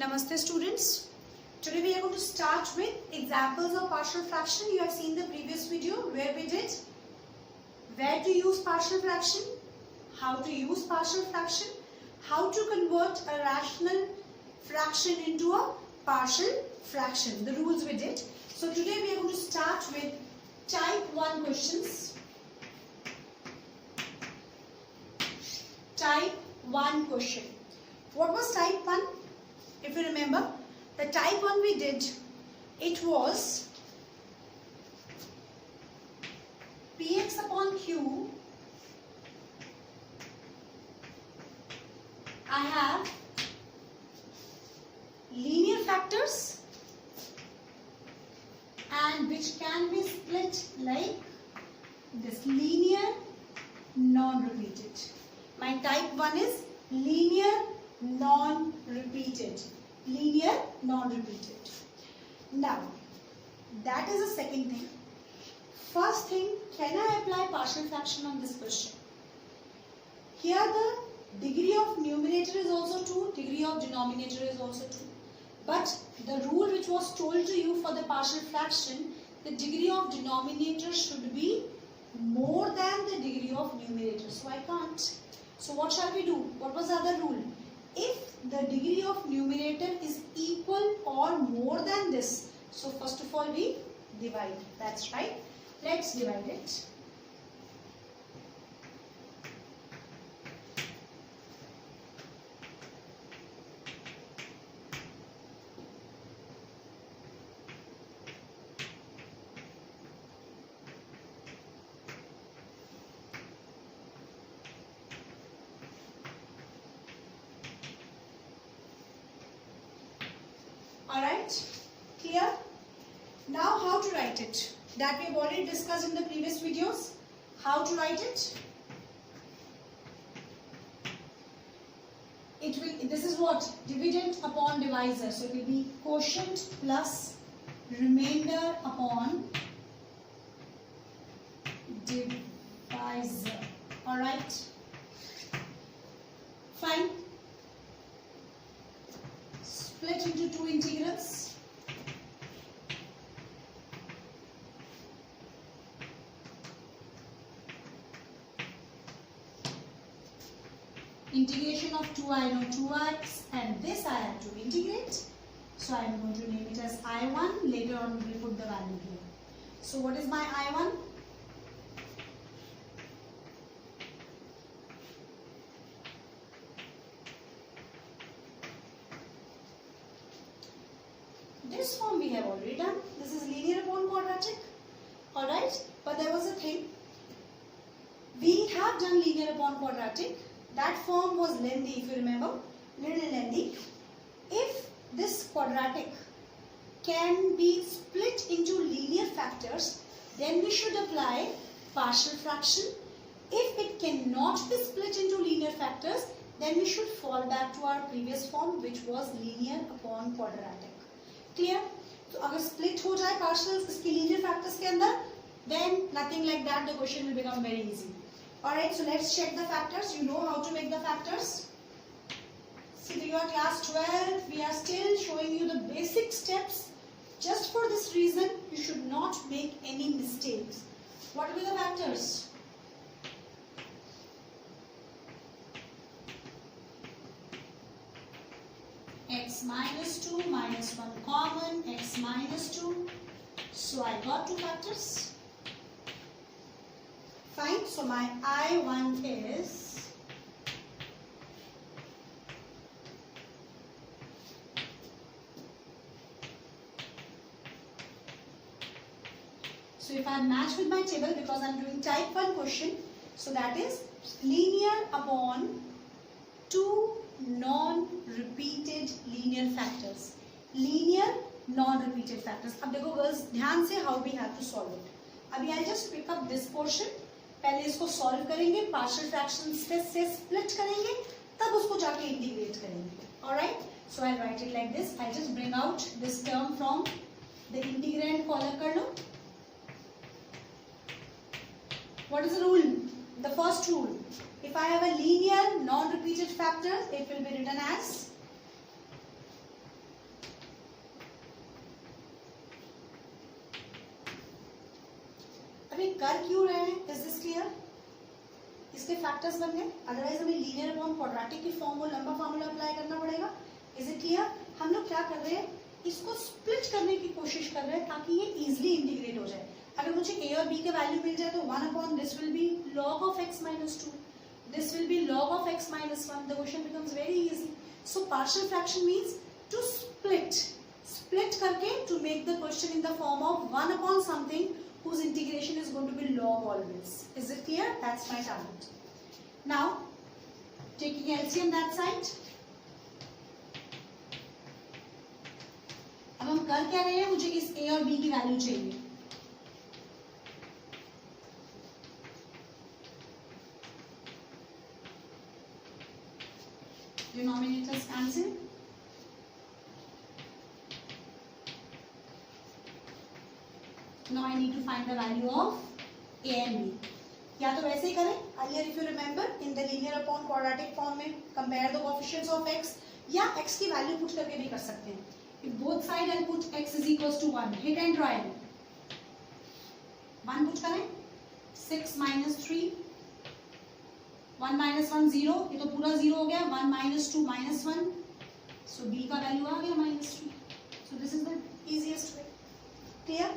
Namaste students. Today we are going to start with examples of partial fraction. You have seen the previous video where we did where to use partial fraction, how to use partial fraction, how to convert a rational fraction into a partial fraction. The rules we did. So today we are going to start with type 1 questions. Type 1 question. What was type 1? If you remember, the type 1 we did, it was px upon q. I have linear factors and which can be split like this, linear non-repeated. My type 1 is linear non-repeated. Linear non-repeated. Now, that is the second thing. First thing, can I apply partial fraction on this question? Here the degree of numerator is also 2, degree of denominator is also 2. But the rule which was told to you for the partial fraction, the degree of denominator should be more than the degree of numerator. So I can't. So what shall we do? What was the other rule? If the degree of numerator is equal or more than this, so first of all we divide. That's right. Let's divide it. Alright, clear? Now how to write it? That we have already discussed in the previous videos. How to write it? This is what? Dividend upon divisor. So it will be quotient plus remainder upon divisor. Alright? Fine. Split into two integrals. Integration of 2 I know 2x and this I have to integrate. So I am going to name it as I1. Later on we will put the value here. So what is my I1? This form we have already done. This is linear upon quadratic. Alright. But there was a thing. We have done linear upon quadratic. That form was lengthy, if you remember. Little lengthy. If this quadratic can be split into linear factors, then we should apply partial fraction. If it cannot be split into linear factors, then we should fall back to our previous form, which was linear upon quadratic. Clear? So अगर split हो जाए partials इसके linear factors के अंदर, then nothing like that, the question will become very easy. Alright, so let's check the factors. You know how to make the factors. See, you are class 12. We are still showing you the basic steps. Just for this reason, you should not make any mistakes. What will be the factors? X minus 2 minus 1 common, x minus 2. So I got two factors. Fine. So my I1 is so if I match with my table because I am doing type 1 question, so that is linear upon two non-repeated linear factors. Linear non-repeated factors. अब देखो girls ध्यान से how we have to solve it. अभी I just pick up this portion. पहले इसको solve करेंगे, partial fraction से split करेंगे, तब उसको जाके इंटीग्रेट करेंगे. Alright, so I write it like this. I just bring out this term from the integrand को अलग कर लो. What is the rule? The first rule, if I have a linear non-repeated factor, it will be written as directly कर क्यों रहे हैं? Is this clear? इसके factors बन गए, अदरवाइज हमें लीनियर अपॉन क्वाड्रेटिक की फॉर्म वो लंबा फॉर्मूला अप्लाई करना पड़ेगा. Is it clear? हम लोग क्या कर रहे हैं, इसको स्प्लिट करने की कोशिश कर रहे हैं ताकि ये इजिली इंटीग्रेट हो जाए. अगर मुझे a और b के वैल्यू मिल जाए तो 1 upon this will be log of x minus 2, this will be log of x minus 1. The question becomes very easy. So partial fraction means to split करके to make the question in the form of 1 upon something whose integration is going to be log always. Is it clear? That's my target. Now taking LCM that side. अब हम कर क्या रहे हैं, मुझे इस a और b की वैल्यू चाहिए. Denominators cancel. Now I need to find the value of a and b. या तो वैसे ही करें, earlier if you remember in the linear upon quadratic form में compare the coefficients of x, या x की value put करके भी कर सकते हैं. If both side I'll put x is equals to 1. Hit and trial. 1 put करें. 6 minus 3. 1 minus 1 0. ये तो पूरा 0 हो गया. 1 minus 2 minus 1. So b का वैल्यू आ गया minus 3. So this is the easiest way. Clear?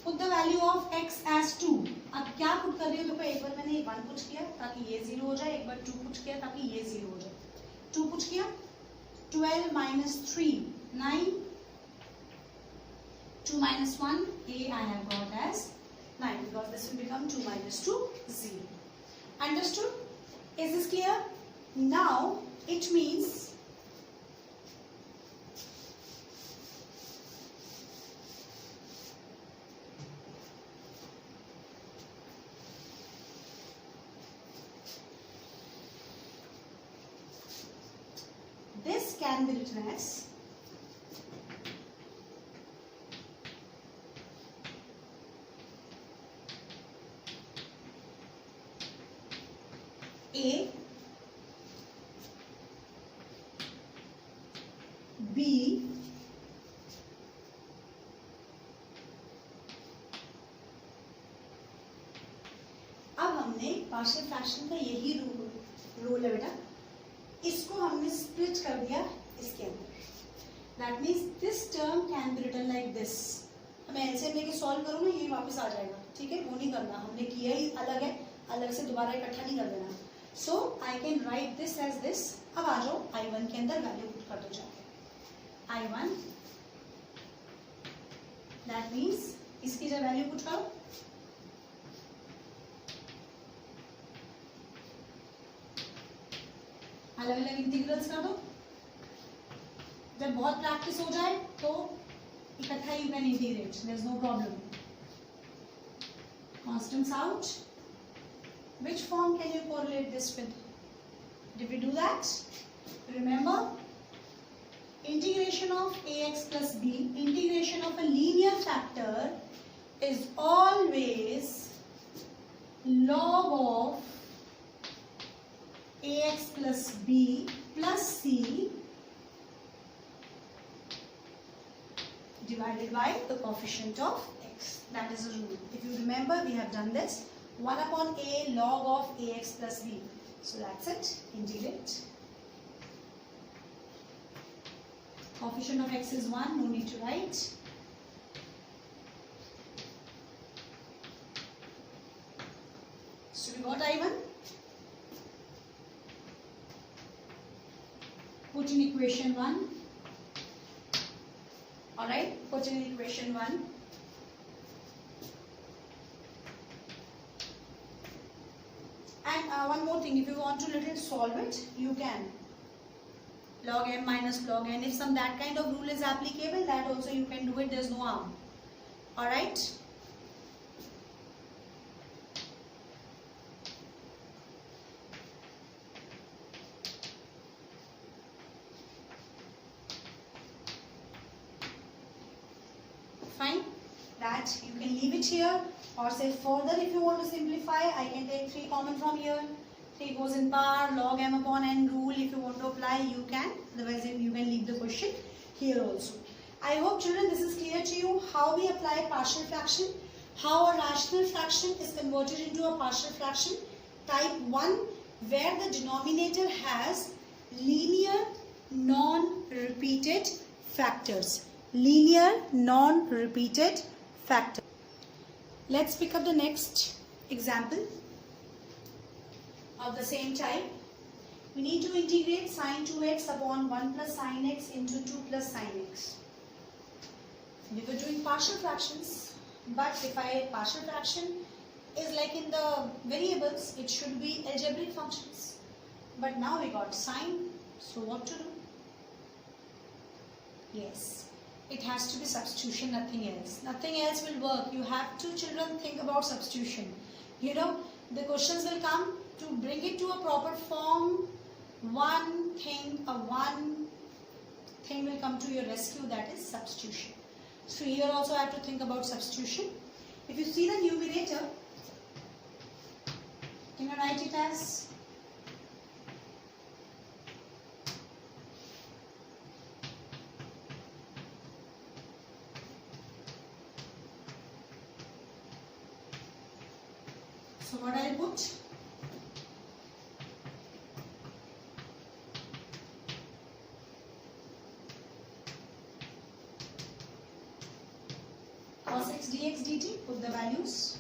Put the value of x as 2. अब क्या पुट कर रही हूँ? देखो एक बार मैंने 1 पुट किया ताकि ये 0 हो जाए, एक बार 2 पुट किया ताकि ये 0 हो जाए. 2 पुट किया. 12 minus 3. 9. 2 minus 1, a I have got as 9 because this will become 2 minus 2, 0. Understood? Is this clear? Now it means this can be written as a b अब हमने पार्शियल फ्रैक्शन का यही रूल है बेटा, इसको हमने स्प्लिट कर दिया इसके अंदर. That means this term can be written like this. मैं एलसीएम लेके सॉल्व करूँ ना, ये वापस आ जाएगा. ठीक है, वो नहीं करना, हमने किया ही अलग है, अलग से दोबारा इकट्ठा नहीं कर देना. So I can write this as this. अब आ जाओ I1 के अंदर वैल्यू पुट कर दो जाके. I1 दैट मीन्स इसकी जब वैल्यू पुट करो, अलग अलग इंटीग्रल्स कर दो. जब बहुत प्रैक्टिस हो जाए तो इकट्ठा you can integrate, there is no problem. Constants out. Which form can you correlate this with? Did we do that? Remember, integration of ax plus b, integration of a linear factor is always log of ax plus b plus c divided by the coefficient of x. That is a rule. If you remember, we have done this. 1 upon a log of ax plus b. So that's it. Integrate. Coefficient of x is 1. No need to write. So we got I1. Put in equation 1. Alright, put in equation 1. And one more thing, if you want to little solve it, you can. Log m minus log n. If some that kind of rule is applicable, that also you can do it. There's no harm. Alright. Fine. That you can leave it here, or say further if you want to simplify, I can take 3 common from here. 3 goes in power, log m upon n rule. If you want to apply, you can. Otherwise, you can leave the question here also. I hope children this is clear to you how we apply partial fraction. how a rational fraction is converted into a partial fraction. Type 1, where the denominator has linear non-repeated factors. Linear non-repeated factors. Let's pick up the next example of the same type. We need to integrate sine 2x upon 1 plus sine x into 2 plus sine x. We were doing partial fractions, but if partial fraction is like in the variables, it should be algebraic functions. But now we got sine, so what to do? Yes, it has to be substitution, nothing else. Nothing else will work. You have to, children, think about substitution. You know, the questions will come to bring it to a proper form. One thing will come to your rescue, that is substitution. So here also I have to think about substitution. If you see the numerator, can you write it as so what I'll put? Cos x dx dt, put the values.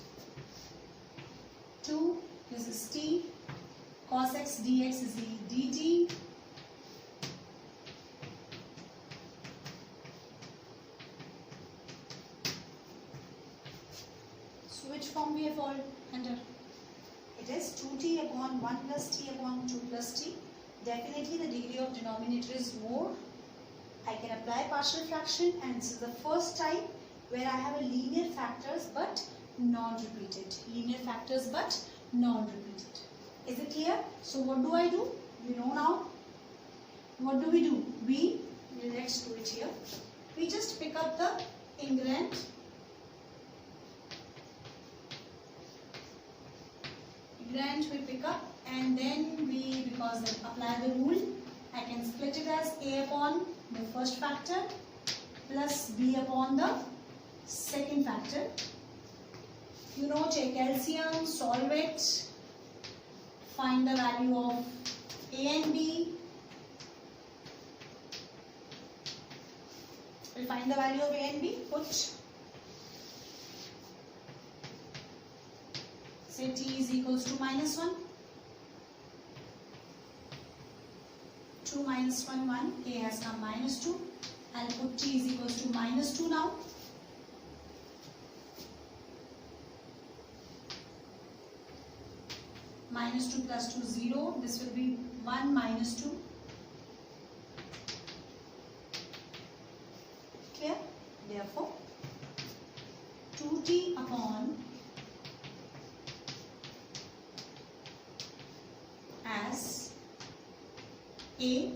2, this is t. Cos x dx is the dt. So which form we have all under? It is 2t upon 1 plus t upon 2 plus t. Definitely the degree of denominator is more. I can apply partial fraction, and this is the first type where I have a linear factors but non-repeated. Linear factors but non-repeated. Is it clear? So what do I do? We know now. What do? Let's do it here. We just pick up the integrand. Integrand we pick up, and then because I apply the rule, I can split it as a upon the first factor plus b upon the second factor. You know, take LCM, solve it, find the value of a and b. We'll find the value of a and b. Put, say t is equals to minus 1. 2 minus 1, 1. A has come minus 2. I'll put t is equals to minus 2 now. Minus 2 plus 2, 0. This will be 1 minus 2. Clear? Therefore, 2t upon as a,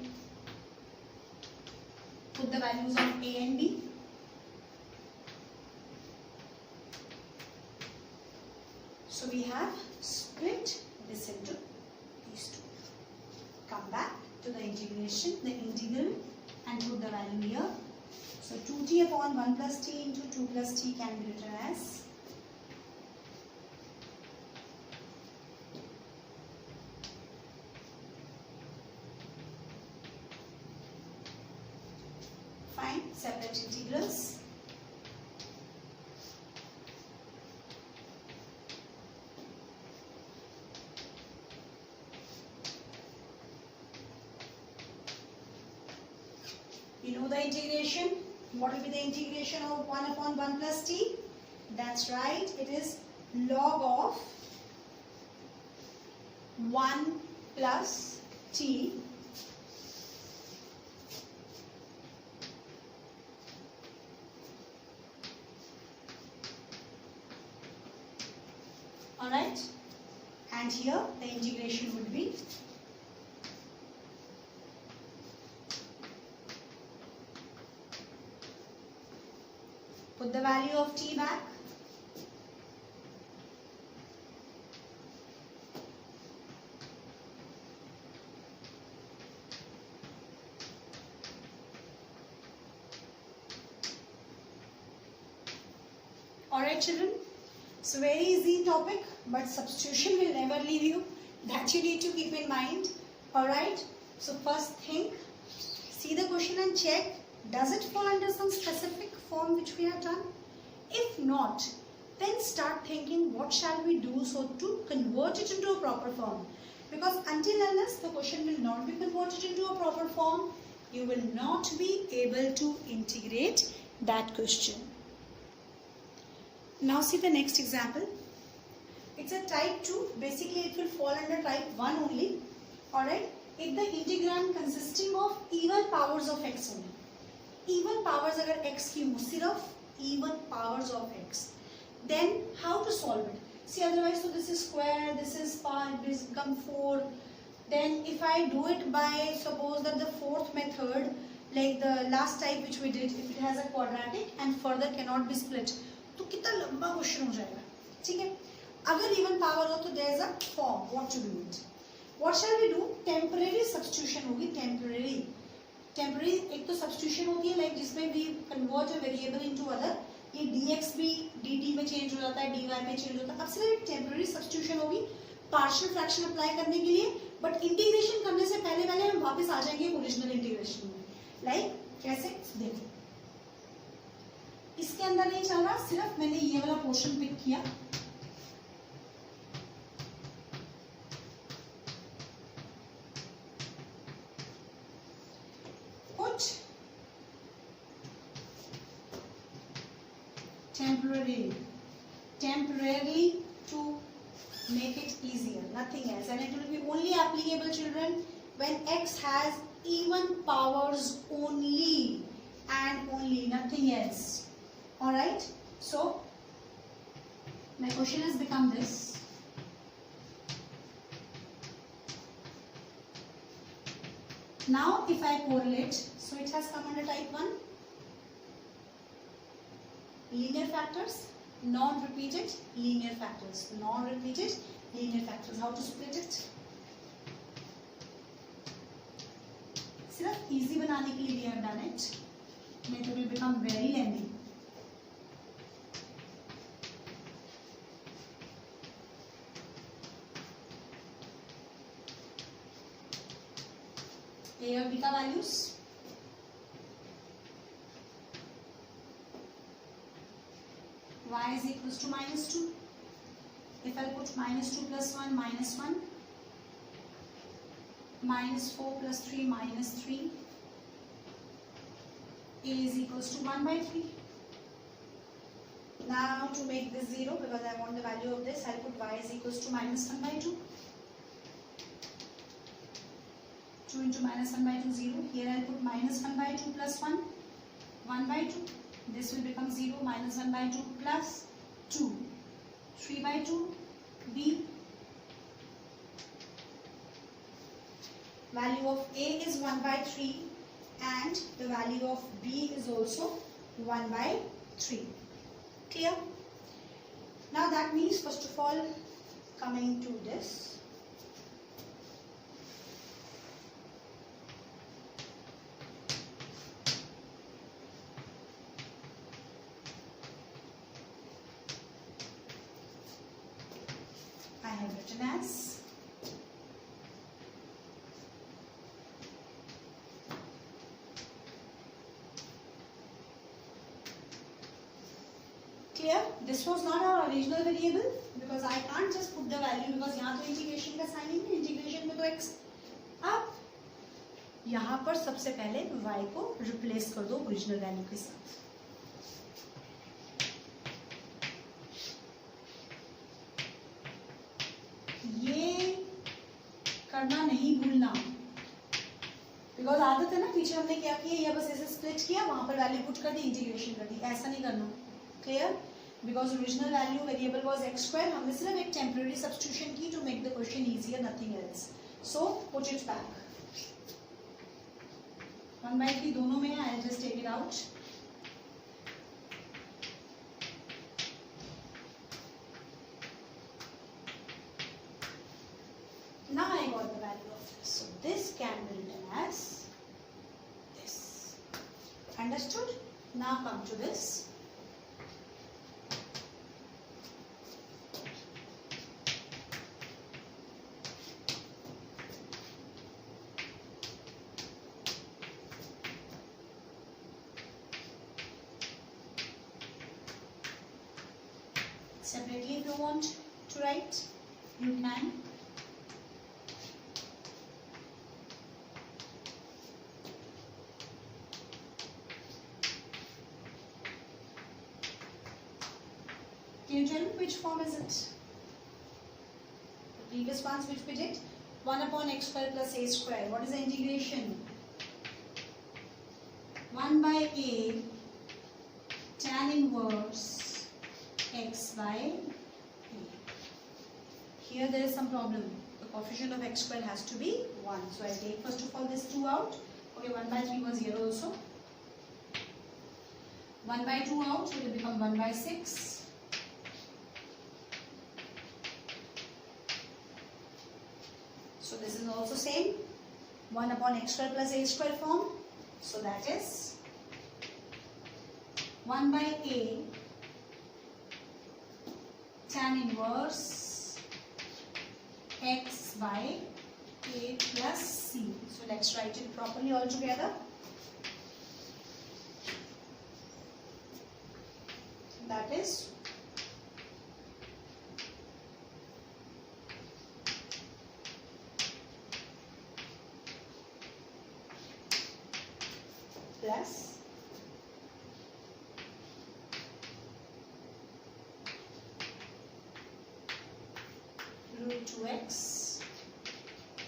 put the values of a and b. So we have split this into these two. Come back to the integration, the integral, and put the value here. So 2t upon 1 plus t into 2 plus t can be written as find separate integrals. You know the integration. What will be the integration of 1 upon 1 plus t? That's right. It is log of 1 plus t alright, and here the integration would be put the value of t back. Alright children, It's a very easy topic, but substitution will never leave you. That you need to keep in mind. Alright, so first think, see the question and check, does it fall under some specific form which we have done? If not, then start thinking what shall we do so to convert it into a proper form. Because until unless the question will not be converted into a proper form, you will not be able to integrate that question. Now see the next example. It's a type 2. Basically it will fall under type 1 only. Alright. If the integrand consisting of even powers of x only. Even powers अगर x की हो सिर्फ even powers of x. Then how to solve it? See, otherwise, so this is square, this is pi, this become 4. Then if I do it by, suppose that the fourth method, like the last type which we did, if it has a quadratic and further cannot be split, तो कितना लंबा question हो जाएगा, ठीक है? अगर even power हो तो there is a form, what to do it? What shall we do? Temporary substitution होगी, temporary एक तो substitution होती है like जिसमें we convert a variable into other. ये dx भी dt में चेंज हो जाता है, dy में चेंज होता है. अब सिर्फ एक टेम्पररी सब्स्टिट्यूशन होगी पार्शियल फ्रैक्शन अप्लाई करने के लिए, बट इंटीग्रेशन करने से पहले हम वापस आ जाएंगे ओरिजिनल इंटीग्रेशन में. लाइक कैसे, देखो इसके अंदर नहीं चल रहा, सिर्फ मैंने ये वाला पोर्शन पिक किया. temporarily to make it easier, nothing else, and it will be only applicable, children, when x has even powers only and only, nothing else. All right, so my question has become this. Now if I correlate, so it has come under type 1. Linear factors, non-repeated linear factors, non-repeated linear factors. How to split it? सिर्फ easy बनाने के लिए we have done it. It will become very lengthy. A और B का values. Y is equals to minus 2. If I put minus 2 plus 1, minus 1. Minus 4 plus 3, minus 3. A is equals to 1 by 3. Now to make this 0, because I want the value of this, I'll put y is equals to minus 1 by 2. 2 into minus 1 by 2, 0. Here I'll put minus 1 by 2 plus 1, 1 by 2. This will become 0, minus 1 by 2 plus 2, 3 by 2, b. Value of a is 1 by 3 and the value of b is also 1 by 3. Clear? Now that means, first of all, coming to this. I have written as clear. This was not our original variable because I can't just put the value because यहाँ तो integration का sign ही नहीं, integration में तो x. अब यहाँ पर सबसे पहले y को रिप्लेस कर दो ओरिजिनल वैल्यू के साथ. ये करना नहीं भूलना, बिकॉज आदत है ना, पीछे हमने क्या किया, या बस ऐसे स्प्लिट किया, वहां पर वैल्यू पुट कर दी, इंटीग्रेशन कर दी, ऐसा नहीं करना. Clear? Because original value variable was x square, हमने सिर्फ एक टेम्पररी सब्स्टिट्यूशन की to make the question easier, nothing else. So put it back. 1 by 3 दोनों में है, I just take it out. Now I got the value of this. So this can be written as this. Understood? Now come to this. Separately if you want to write, you can. Can you tell me which form is it? The previous ones which we did? 1 upon x square plus a square. What is the integration? 1 by a tan inverse x by a. Here there is some problem. The coefficient of x square has to be 1. So I take first of all this 2 out. Okay, 1 by 3 was here also. 1 by 2 out, so it will become 1 by 6. So this is also same. 1 upon x square plus a square form. So that is 1 by a tan inverse x by a plus c. So let's write it properly all together. That is plus root 2x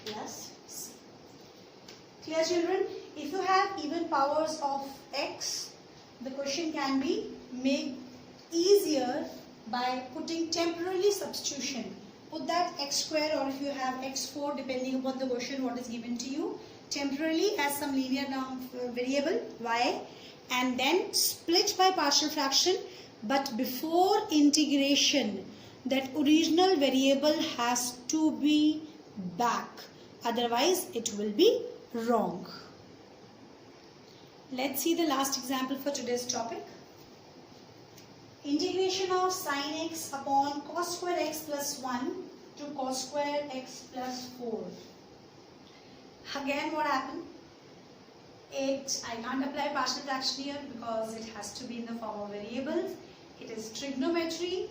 plus c. Clear, children? If you have even powers of x, the question can be made easier by putting temporary substitution. Put that x square, or if you have x4, depending upon the question what is given to you, temporarily as some linear variable y, and then split by partial fraction. But before integration, that original variable has to be back, otherwise it will be wrong. Let's see the last example for today's topic. Integration of sin x upon cos square x plus 1 to cos square x plus 4. Again, what happened? I can't apply partial fraction here because it has to be in the form of variables. It is trigonometry.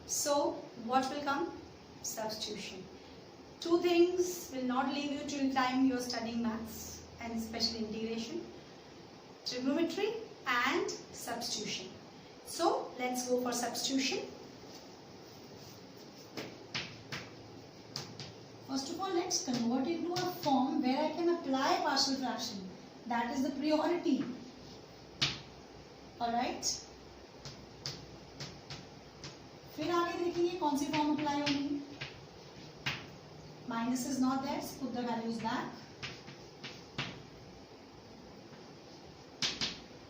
So what will come? Substitution. Two things will not leave you till time you are studying maths and special integration. Trigonometry and substitution. So let's go for substitution. First of all, let's convert it to a form where I can apply partial fraction. That is the priority. Alright. फिर आगे देखेंगे कौन सी form apply होगी. Minus is not there, so put the values back.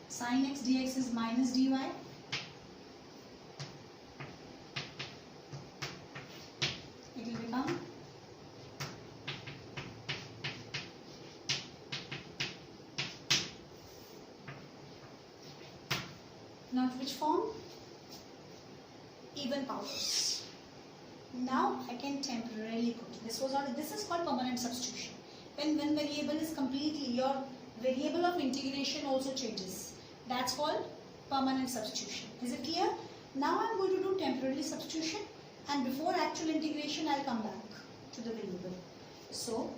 Sin x dx is minus dy. It will become not which form? Even powers. Now I can temporarily put. This is called permanent substitution. When one variable is completely, your variable of integration also changes. That's called permanent substitution. Is it clear? Now I'm going to do temporary substitution, and before actual integration I'll come back to the variable. So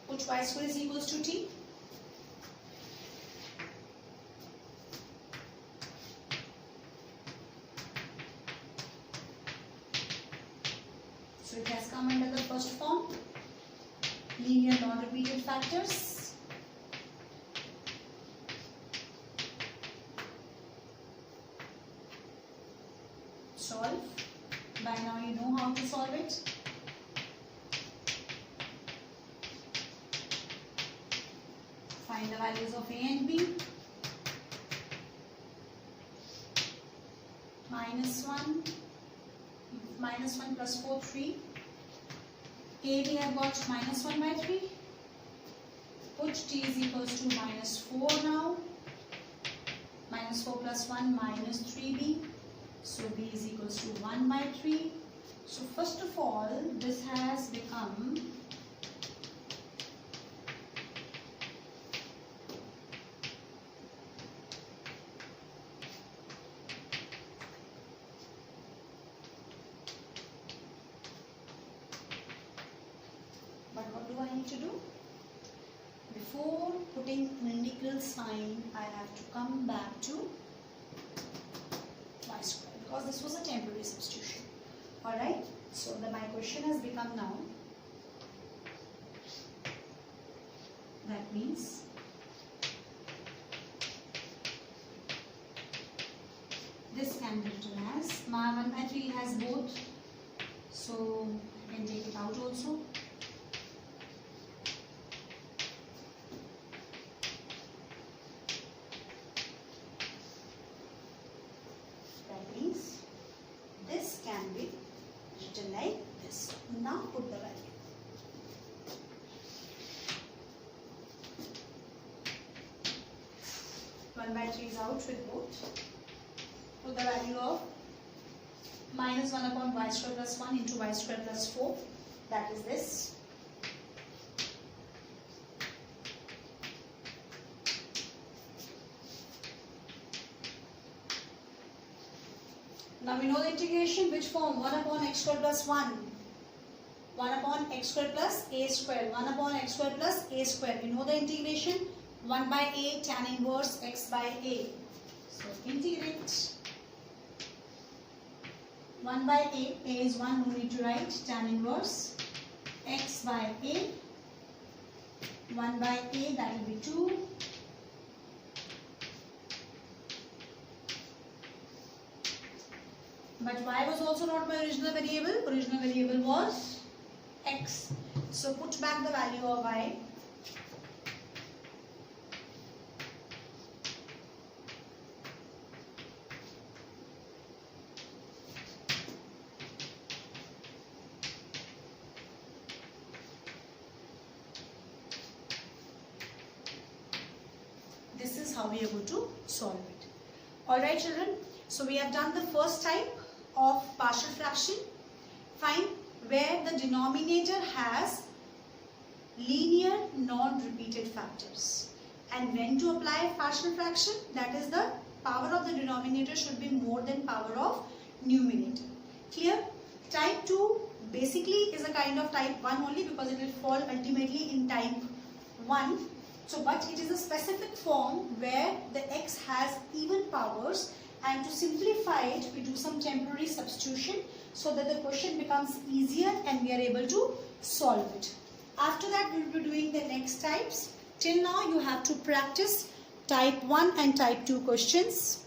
put y square is equals to t. So it has come under the first form, linear non-repeated factors. Solve. By now you know how to solve it. Find the values of a and b. -1. -1 plus 4, 3. A, we have got -1 by 3. Put t is equals to -4 now. -4 plus 1, -3b. So b is equals to 1 by 3. So first of all, this has become but what do I need to do? Before putting an integral sign, I have to come back to y square because this was a temporary substitution. Alright, so my question has become now, that means this can be written as, my 1 by 3 has both, so I can take it out also. That means this can be written like this. Now put the value. One by 3 is out with both. Put the value of minus 1 upon y square plus 1 into y square plus 4. That is this. Now we know the integration, which form? 1 upon x square plus 1. 1 upon x square plus a square. 1 upon x square plus a square. We know the integration. 1 by a tan inverse x by a. So integrate 1 by a is 1, no need to write, tan inverse x by a. 1 by a, that will be 2. But y was also not my original variable. Original variable was x. So put back the value of y. This is how we are going to solve it. Alright children, so we have done the first type of partial fraction. Find where the denominator has linear non-repeated factors. And when to apply partial fraction, that is the power of the denominator should be more than power of numerator. Clear? Type 2 basically is a kind of type 1 only because it will fall ultimately in type 1. So, but it is a specific form where the x has even powers, and to simplify it, we do some temporary substitution so that the question becomes easier and we are able to solve it. After that, we will be doing the next types. Till now, you have to practice type 1 and type 2 questions.